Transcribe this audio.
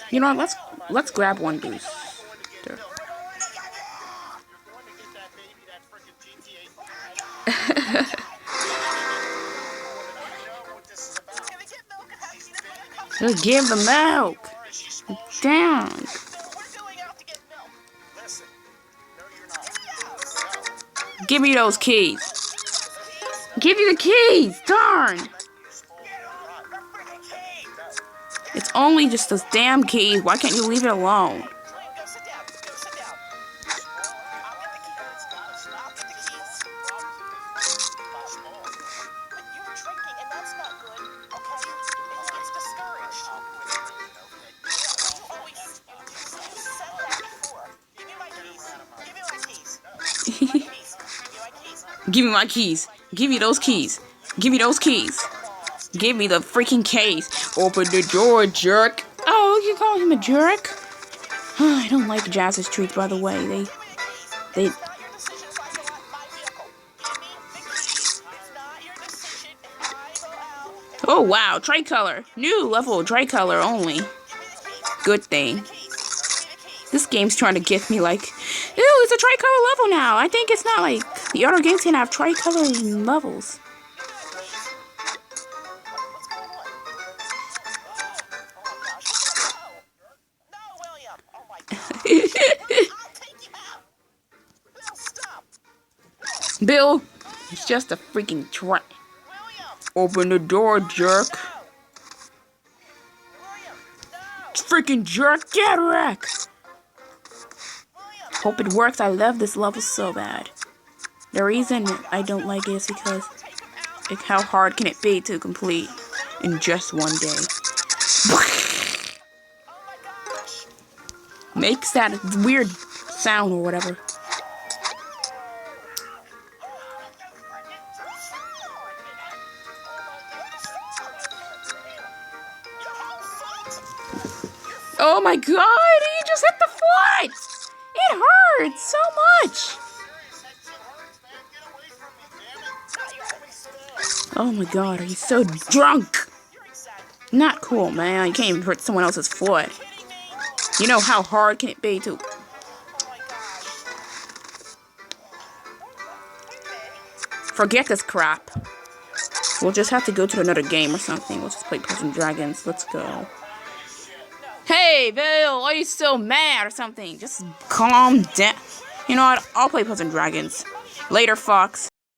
You know what? Let's grab one booster. Give the milk. Damn. Give me those keys. Give me the keys. Darn. It's only just those damn keys. Why can't you leave it alone? Give me my keys. Give me those keys. Give me those keys. Give me the freaking case. Open the door, jerk. Oh, you call him a jerk? I don't like Jazz's treats, by the way. They. Oh wow, tricolor. New level, tricolor only. Good thing. This game's trying to get me like, ew, it's a tricolor level now. I think it's not like the other games can have tricolor levels. Bill, it's just a freaking trap. Open the door, jerk. Freaking jerk, get wrecked. Hope it works. I love this level so bad. The reason I don't like it is because how hard can it be to complete in just one day? Makes that weird sound or whatever. Oh my god, he just hit the foot! It hurts so much! Oh my god, he's so drunk! Not cool, man. You can't even hurt someone else's foot. You know how hard can it be to... Forget this crap. We'll just have to go to another game or something. We'll just play Puzzle Dragons. Let's go. Hey, Bill, why are you so mad or something? Just calm down. You know what? I'll play Puzzle Dragons. Later, Fox.